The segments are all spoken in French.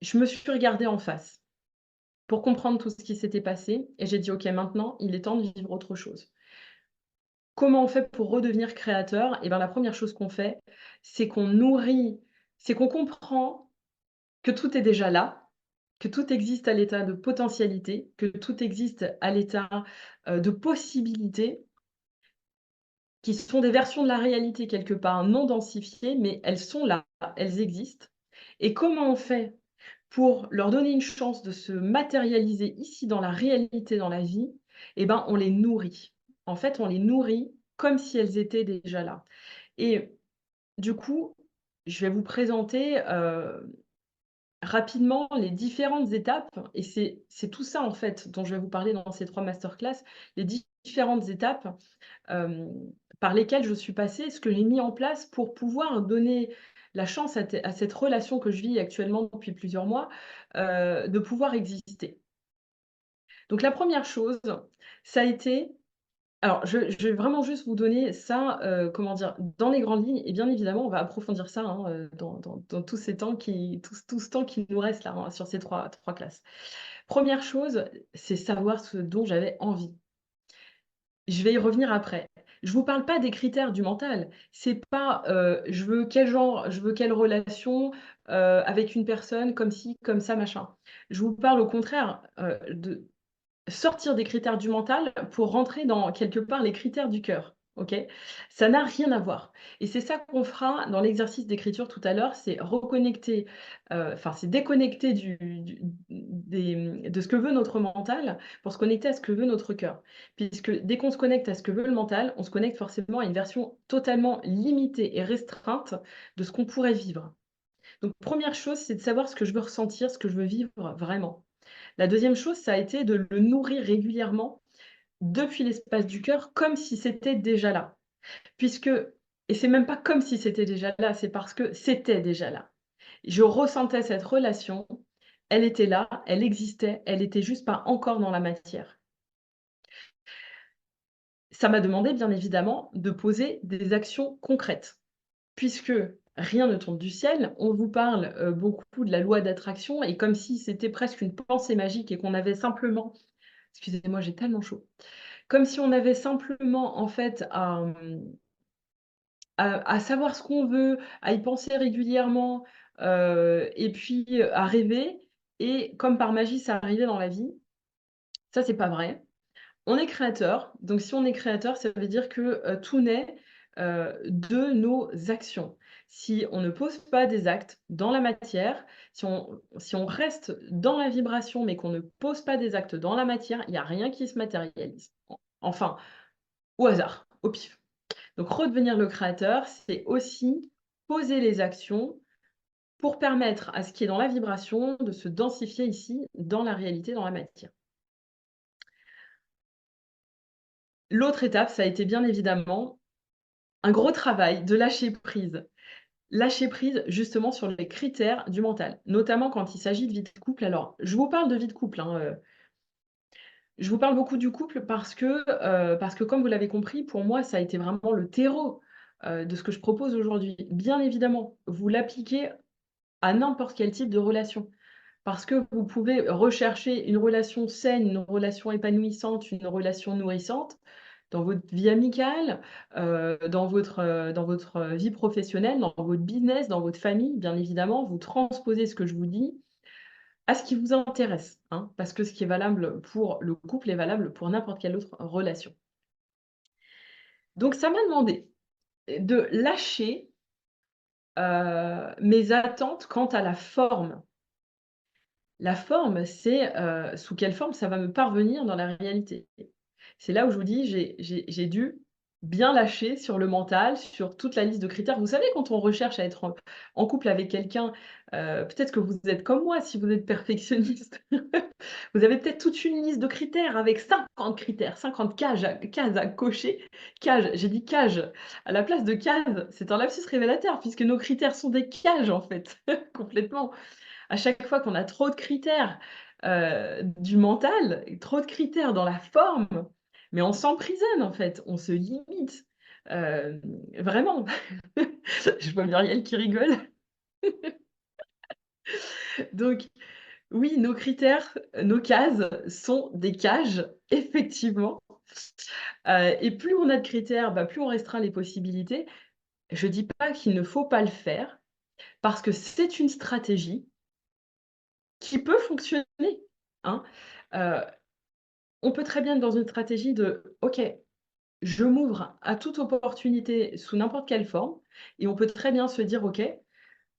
je me suis regardée en face pour comprendre tout ce qui s'était passé et j'ai dit: «OK, maintenant, il est temps de vivre autre chose». Comment on fait pour redevenir créateur? Et ben, la première chose qu'on fait, c'est qu'on nourrit c'est qu'on comprend que tout est déjà là, que tout existe à l'état de potentialité, que tout existe à l'état, de possibilité, qui sont des versions de la réalité quelque part non densifiées, mais elles sont là, elles existent. Et comment on fait pour leur donner une chance de se matérialiser ici dans la réalité, dans la vie? Eh ben, on les nourrit. En fait, on les nourrit comme si elles étaient déjà là. Et du coup, je vais vous présenter, rapidement les différentes étapes et c'est tout ça, en fait, dont je vais vous parler dans ces 3 masterclass, les différentes étapes, hem, par lesquelles je suis passée, ce que j'ai mis en place pour pouvoir donner la chance à cette relation que je vis actuellement depuis plusieurs mois, de pouvoir exister. Donc la première chose, ça a été alors je vais vraiment juste vous donner ça, comment dire? Dans les grandes lignes et bien évidemment, on va approfondir ça, hein, dans tous ces temps qui tout ce temps qui nous reste là, hein, sur ces trois classes. Première chose, c'est savoir ce dont j'avais envie. Je vais y revenir après. Je vous parle pas des critères du mental. C'est pas, je veux quel genre, je veux quelle relation, avec une personne comme ci, comme ça, machin. Je vous parle au contraire, de sortir des critères du mental pour rentrer dans, quelque part, les critères du cœur, OK? Ça n'a rien à voir et c'est ça qu'on fera dans l'exercice d'écriture tout à l'heure, c'est reconnecter, enfin, c'est déconnecter de ce que veut notre mental pour se connecter à ce que veut notre cœur. Puisque dès qu'on se connecte à ce que veut le mental, on se connecte forcément à une version totalement limitée et restreinte de ce qu'on pourrait vivre. Donc première chose, c'est de savoir ce que je veux ressentir, ce que je veux vivre vraiment. La deuxième chose, ça a été de le nourrir régulièrement depuis l'espace du cœur, comme si c'était déjà là. Puisque et c'est même pas comme si c'était déjà là, c'est parce que c'était déjà là. Je ressentais cette relation, elle était là, elle existait, elle était juste pas encore dans la matière. Ça m'a demandé bien évidemment de poser des actions concrètes, puisque rien ne tombe du ciel. On vous parle, beaucoup de la loi d'attraction et comme si c'était presque une pensée magique et qu'on avait simplement excusez-moi, j'ai tellement chaud. Comme si on avait simplement en fait à savoir ce qu'on veut, à y penser régulièrement, et puis, à rêver et comme par magie, ça arrivait dans la vie. Ça, c'est pas vrai. On est créateur, donc si on est créateur, ça veut dire que, tout naît, de nos actions. Si on ne pose pas des actes dans la matière, si on reste dans la vibration, mais qu'on ne pose pas des actes dans la matière, il y a rien qui se matérialise. Enfin, au hasard, au pif. Donc redevenir le créateur, c'est aussi poser les actions pour permettre à ce qui est dans la vibration de se densifier ici, dans la réalité, dans la matière. L'autre étape, ça a été bien évidemment un gros travail de lâcher prise. Lâcher prise justement sur les critères du mental, notamment quand il s'agit de vie de couple. Alors, je vous parle de vie de couple, hein, je vous parle beaucoup du couple parce que comme vous l'avez compris, pour moi, ça a été vraiment le terreau, de ce que je propose aujourd'hui. Bien évidemment, vous l'appliquez à n'importe quel type de relation. Parce que vous pouvez rechercher une relation saine, une relation épanouissante, une relation nourrissante dans votre vie amicale, dans votre vie professionnelle, dans votre business, dans votre famille, bien évidemment. Vous transposez ce que je vous dis à ce qui vous intéresse, hein, parce que ce qui est valable pour le couple est valable pour n'importe quelle autre relation. Donc ça m'a demandé de lâcher, mes attentes quant à la forme. La forme, c'est, sous quelle forme ça va me parvenir dans la réalité. C'est là où je vous dis, j'ai dû bien lâcher sur le mental, sur toute la liste de critères. Vous savez, quand on recherche à être en couple avec quelqu'un, peut-être que vous êtes comme moi, si vous êtes perfectionniste. Vous avez peut-être toute une liste de critères avec 50 critères, 50 cases à cocher. Cages, j'ai dit cages. À la place de cases, c'est un lapsus révélateur puisque nos critères sont des cages en fait, complètement. À chaque fois qu'on a trop de critères, du mental, trop de critères dans la forme, mais on s'emprisonne en fait, on se limite, vraiment. Je vois Muriel qui rigole. Donc oui, nos critères, nos cases sont des cages, effectivement, et plus on a de critères, bah, plus on restreint les possibilités. Je dis pas qu'il ne faut pas le faire, parce que c'est une stratégie qui peut fonctionner, hein. Heu, on peut très bien être dans une stratégie de: «OK, je m'ouvre à toute opportunité sous n'importe quelle forme», et on peut très bien se dire: «OK,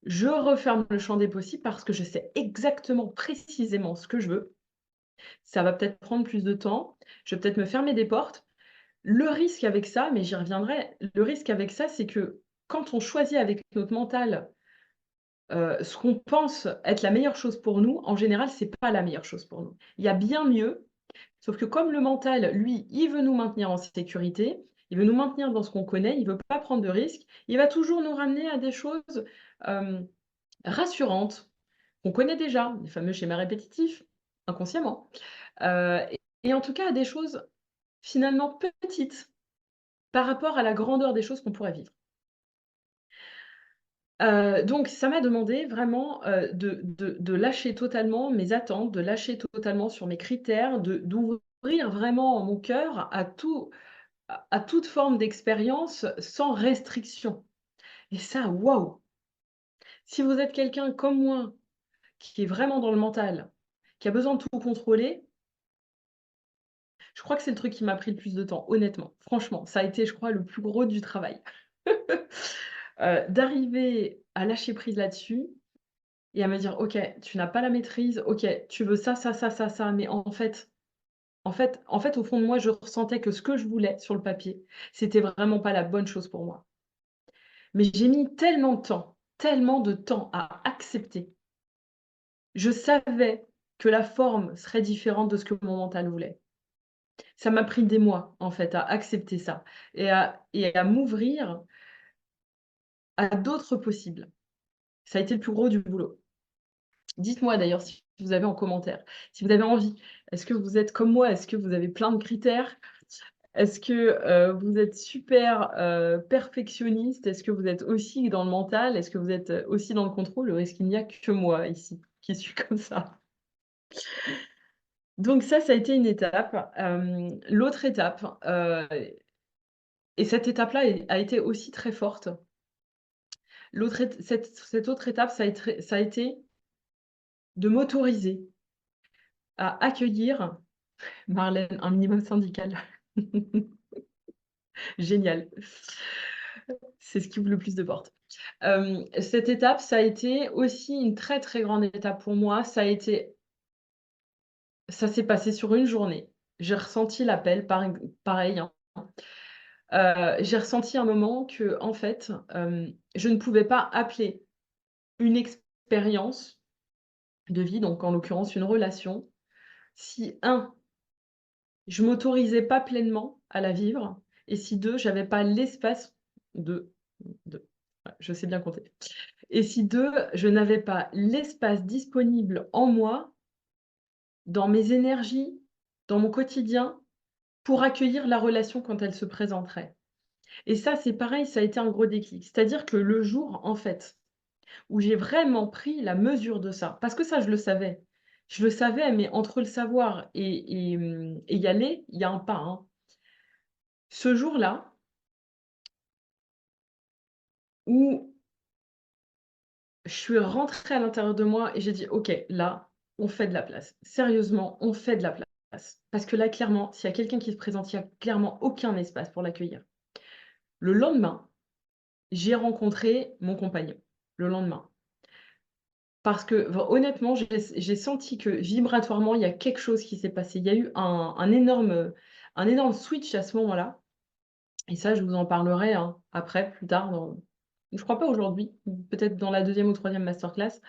je referme le champ des possibles parce que je sais exactement, précisément ce que je veux. Ça va peut-être prendre plus de temps, je vais peut-être me fermer des portes». Le risque avec ça, mais j'y reviendrai, le risque avec ça, c'est que quand on choisit avec notre mental, ce qu'on pense être la meilleure chose pour nous, en général, c'est pas la meilleure chose pour nous. Il y a bien mieux, sauf que comme le mental, lui, il veut nous maintenir en sécurité, il veut nous maintenir dans ce qu'on connaît, il veut pas prendre de risques, il va toujours nous ramener à des choses, hem, rassurantes, qu'on connaît déjà, les fameux schémas répétitifs, inconsciemment, et en tout cas à des choses finalement petites par rapport à la grandeur des choses qu'on pourrait vivre. Donc ça m'a demandé vraiment, de lâcher totalement mes attentes, de lâcher totalement sur mes critères, d'ouvrir vraiment mon cœur à tout, à toute forme d'expérience sans restriction, et ça, waouh! Si vous êtes quelqu'un comme moi, qui est vraiment dans le mental, qui a besoin de tout contrôler, je crois que c'est le truc qui m'a pris le plus de temps, honnêtement. Franchement, ça a été, je crois, le plus gros du travail. D'arriver à lâcher prise là-dessus et à me dire: «OK, tu n'as pas la maîtrise, OK, tu veux ça, ça, ça, ça, ça, mais en fait, au fond de moi, je ressentais que ce que je voulais sur le papier, c'était vraiment pas la bonne chose pour moi». Mais j'ai mis tellement de temps à accepter. Je savais que la forme serait différente de ce que mon mental voulait. Ça m'a pris des mois, en fait, à accepter ça et à m'ouvrir à d'autres possibles. Ça a été le plus gros du boulot. Dites-moi d'ailleurs si vous avez en commentaire, si vous avez envie. Est-ce que vous êtes comme moi? Est-ce que vous avez plein de critères? Est-ce que, vous êtes super, perfectionniste? Est-ce que vous êtes aussi dans le mental? Est-ce que vous êtes, aussi dans le contrôle? Ou est-ce qu'il n'y a que moi ici qui suis comme ça? Donc ça a été une étape. L'autre étape, et cette étape-là a été aussi très forte. Cette autre étape, ça a été de m'autoriser à accueillir, Marlène, un minimum syndical. Génial. C'est ce qui ouvre le plus de portes. Cette étape, ça a été aussi une très, très grande étape pour moi. Ça s'est passé sur une journée. J'ai ressenti l'appel pareil, hein. J'ai ressenti un moment que, en fait, je ne pouvais pas appeler une expérience de vie, donc en l'occurrence une relation, si je m'autorisais pas pleinement à la vivre, et si 2 j'avais pas l'espace de 2, ouais, je sais bien compter. Et si 2 je n'avais pas l'espace disponible en moi, dans mes énergies, dans mon quotidien, pour accueillir la relation quand elle se présenterait. Et ça, c'est pareil, ça a été un gros déclic. C'est-à-dire que le jour, en fait, où j'ai vraiment pris la mesure de ça, parce que ça, je le savais. Je le savais, mais entre le savoir et y aller, il y a un pas, hein. Ce jour-là, où je suis rentrée à l'intérieur de moi et j'ai dit: «OK, là, on fait de la place. Sérieusement, on fait de la place». Parce que là, clairement, s'il y a quelqu'un qui se présente, il y a clairement aucun espace pour l'accueillir. Le lendemain, j'ai rencontré mon compagnon, le lendemain. Parce que honnêtement, j'ai senti que vibratoirement, il y a quelque chose qui s'est passé. Il y a eu un énorme switch à ce moment-là, et ça, je vous en parlerai, hein, après, plus tard je crois pas aujourd'hui, peut-être dans la deuxième ou troisième masterclass.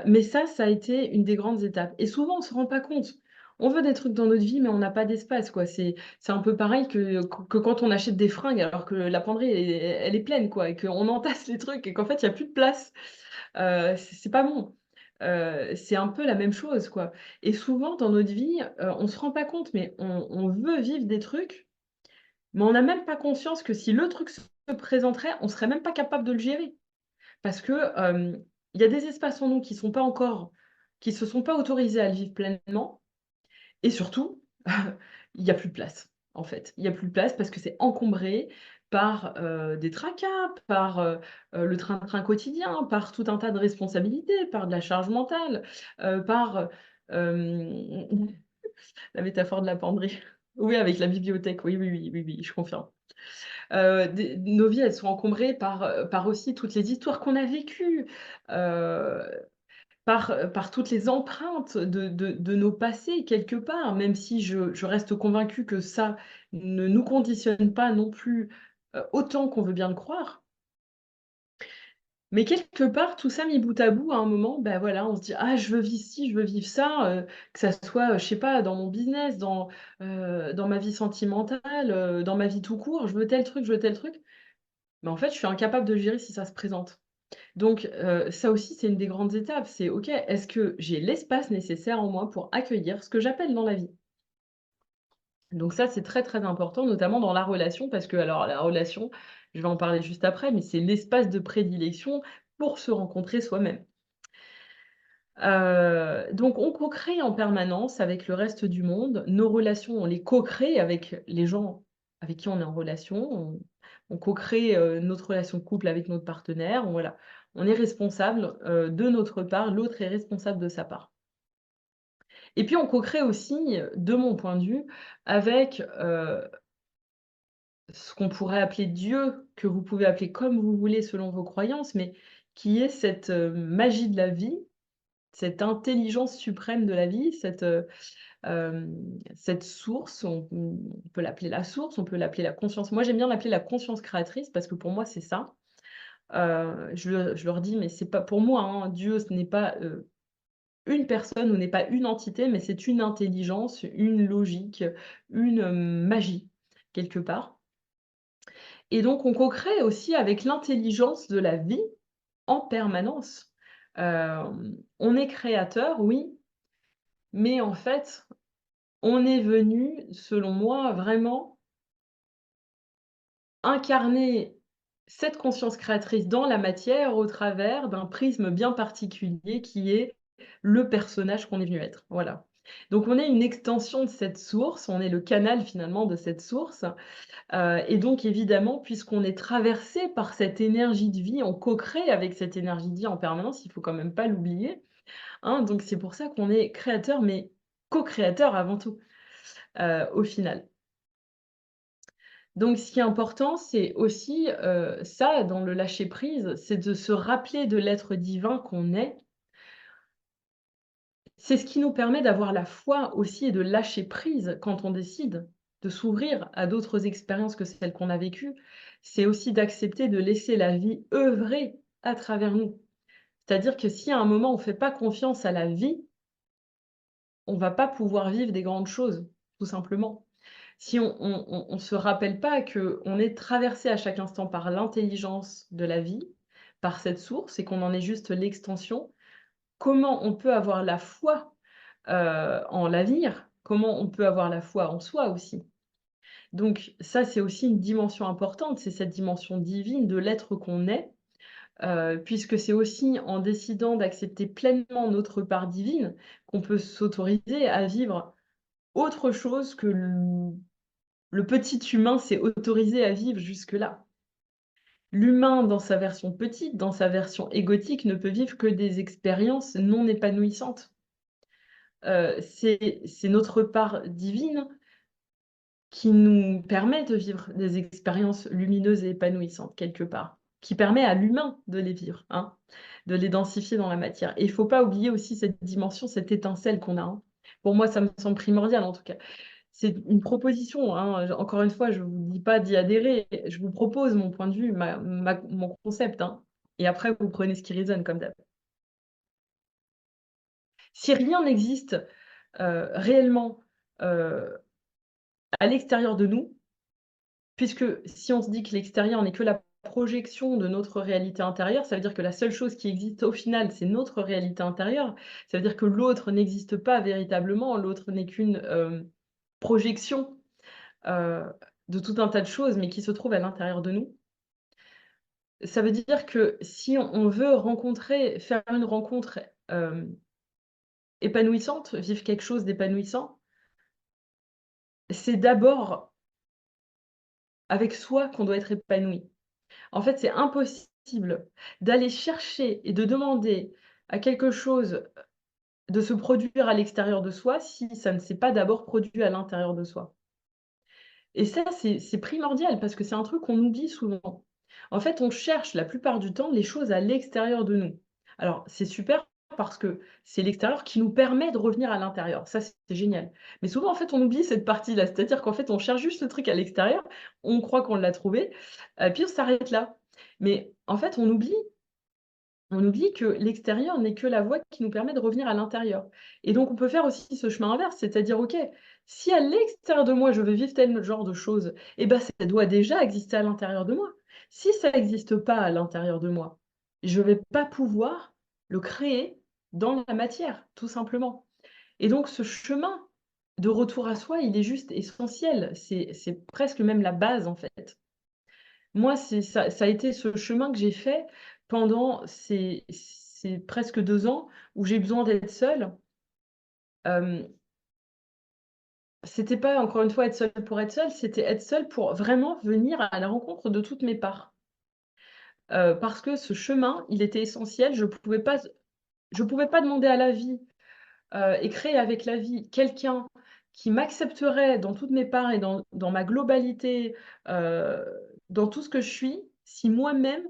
Mais ça a été une des grandes étapes, et souvent on se rend pas compte. On veut des trucs dans notre vie, mais on n'a pas d'espace, quoi. C'est un peu pareil que quand on achète des fringues alors que la penderie elle est pleine, quoi, et qu'on entasse les trucs et qu'en fait il y a plus de place. C'est pas bon. C'est un peu la même chose, quoi, et souvent dans notre vie, on se rend pas compte, mais on veut vivre des trucs, mais on n'a même pas conscience que si le truc se présenterait, on serait même pas capable de le gérer. Parce que, il y a des espaces en nous qui se sont pas autorisés à le vivre pleinement et surtout, il y a plus de place, en fait. Il y a plus de place parce que c'est encombré par, des tracas, par, le train-train quotidien, par tout un tas de responsabilités, par de la charge mentale, par, la métaphore de la penderie. Oui, avec la bibliothèque, oui, oui, oui, oui, oui, je confirme. Des nos vies, elles sont encombrées par aussi toutes les histoires qu'on a vécues, heu, par toutes les empreintes de nos passés quelque part, même si je reste convaincue que ça ne nous conditionne pas non plus, autant qu'on veut bien le croire. Mais quelque part, tout ça mis bout à bout, à un moment, bah, voilà, on se dit: «Ah, je veux vivre ci, je veux vivre ça», que ça soit, je sais pas, dans mon business, dans ma vie sentimentale, dans ma vie tout court, je veux tel truc, je veux tel truc. Mais en fait, je suis incapable de le gérer si ça se présente. Donc ça aussi, c'est une des grandes étapes. C'est OK, est-ce que j'ai l'espace nécessaire en moi pour accueillir ce que j'appelle dans la vie? Donc ça, c'est très, très important, notamment dans la relation, parce que alors la relation, je vais en parler juste après, mais c'est l'espace de prédilection pour se rencontrer soi-même. Donc on co-crée en permanence avec le reste du monde. Nos relations, on les co-crée avec les gens avec qui on est en relation. On co-crée, notre relation de couple avec notre partenaire. Voilà. On est responsable, de notre part, l'autre est responsable de sa part. Et puis on co-crée aussi, de mon point de vue, avec, ce qu'on pourrait appeler Dieu, que vous pouvez appeler comme vous voulez selon vos croyances, mais qui est cette, magie de la vie, cette intelligence suprême de la vie, cette source, on peut l'appeler la source, on peut l'appeler la conscience. Moi, j'aime bien l'appeler la conscience créatrice parce que pour moi, c'est ça. Je leur dis: «Mais c'est pas pour moi, hein, Dieu, ce n'est pas, une personne ou n'est pas une entité, mais c'est une intelligence, une logique, une, magie, quelque part». Et donc on co-crée aussi avec l'intelligence de la vie en permanence. On est créateur, oui, mais en fait, on est venu, selon moi, vraiment incarner cette conscience créatrice dans la matière au travers d'un prisme bien particulier qui est le personnage qu'on est venu être. Voilà. Donc on est une extension de cette source, on est le canal finalement de cette source, et donc évidemment, puisqu'on est traversé par cette énergie de vie, on co-crée avec cette énergie de vie en permanence, il faut quand même pas l'oublier, hein. Donc c'est pour ça qu'on est créateur, mais co-créateur avant tout, au final. Donc ce qui est important, c'est aussi, ça dans le lâcher prise, c'est de se rappeler de l'être divin qu'on est. C'est ce qui nous permet d'avoir la foi aussi et de lâcher prise quand on décide de s'ouvrir à d'autres expériences que celles qu'on a vécues. C'est aussi d'accepter de laisser la vie œuvrer à travers nous. C'est-à-dire que si à un moment on fait pas confiance à la vie, on va pas pouvoir vivre des grandes choses, tout simplement. Si on se rappelle pas qu'on est traversé à chaque instant par l'intelligence de la vie, par cette source et qu'on en est juste l'extension, comment on peut avoir la foi, en l'avenir? Comment on peut avoir la foi en soi aussi? Donc ça, c'est aussi une dimension importante, c'est cette dimension divine de l'être qu'on est, puisque c'est aussi en décidant d'accepter pleinement notre part divine qu'on peut s'autoriser à vivre autre chose que le petit humain s'est autorisé à vivre jusque-là. L'humain dans sa version petite, dans sa version égotique, ne peut vivre que des expériences non épanouissantes. C'est notre part divine qui nous permet de vivre des expériences lumineuses et épanouissantes quelque part, qui permet à l'humain de les vivre, hein, de les densifier dans la matière et il faut pas oublier aussi cette dimension, cette étincelle qu'on a, hein. Pour moi, ça me semble primordial en tout cas. C'est une proposition, hein, encore une fois, je vous dis pas d'y adhérer, je vous propose mon point de vue, mon concept, hein, et après vous prenez ce qui résonne comme d'hab. Si rien n'existe, réellement, heu, à l'extérieur de nous, puisque si on se dit que l'extérieur n'est que la projection de notre réalité intérieure, ça veut dire que la seule chose qui existe au final, c'est notre réalité intérieure. Ça veut dire que l'autre n'existe pas véritablement, l'autre n'est qu'une, projection, heu, de tout un tas de choses, mais qui se trouvent à l'intérieur de nous. Ça veut dire que si on veut faire une rencontre, épanouissante, vivre quelque chose d'épanouissant, c'est d'abord avec soi qu'on doit être épanoui. En fait, c'est impossible d'aller chercher et de demander à quelque chose de se produire à l'extérieur de soi si ça ne s'est pas d'abord produit à l'intérieur de soi. Et ça, c'est primordial parce que c'est un truc qu'on oublie souvent. En fait, on cherche la plupart du temps les choses à l'extérieur de nous. Alors, c'est super parce que c'est l'extérieur qui nous permet de revenir à l'intérieur. Ça, c'est génial. Mais souvent, en fait, on oublie cette partie-là. C'est-à-dire qu'en fait, on cherche juste le truc à l'extérieur, on croit qu'on l'a trouvé, puis on s'arrête là. Mais en fait, on oublie que l'extérieur n'est que la voie qui nous permet de revenir à l'intérieur. Et donc on peut faire aussi ce chemin inverse, c'est-à-dire: «OK, si à l'extérieur de moi, je veux vivre tel genre de choses, et ben ça doit déjà exister à l'intérieur de moi. Si ça n'existe pas à l'intérieur de moi, je ne vais pas pouvoir le créer dans la matière, tout simplement». Et donc ce chemin de retour à soi, il est juste essentiel. C'est presque même la base, en fait. Moi, c'est ça a été ce chemin que j'ai fait pendant ces presque 2 ans où j'ai eu besoin d'être seule. Hem, C'était pas encore une fois être seule, c'était être seule pour vraiment venir à la rencontre de toutes mes parts. Parce que ce chemin, il était essentiel. Je pouvais pas demander à la vie, et créer avec la vie quelqu'un qui m'accepterait dans toutes mes parts et dans ma globalité, heu, dans tout ce que je suis, si moi-même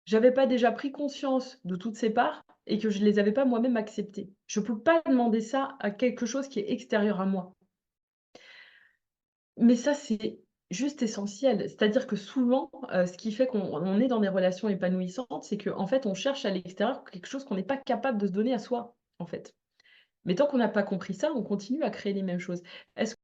j'avais pas déjà pris conscience de toutes ces parts et que je les avais pas moi-même acceptées. Je peux pas demander ça à quelque chose qui est extérieur à moi. Mais ça, c'est juste essentiel. C'est-à-dire que souvent, ce qui fait qu'on est dans des relations épanouissantes, c'est qu'en fait, on cherche à l'extérieur quelque chose qu'on n'est pas capable de se donner à soi, en fait. Mais tant qu'on n'a pas compris ça, on continue à créer les mêmes choses. Est-ce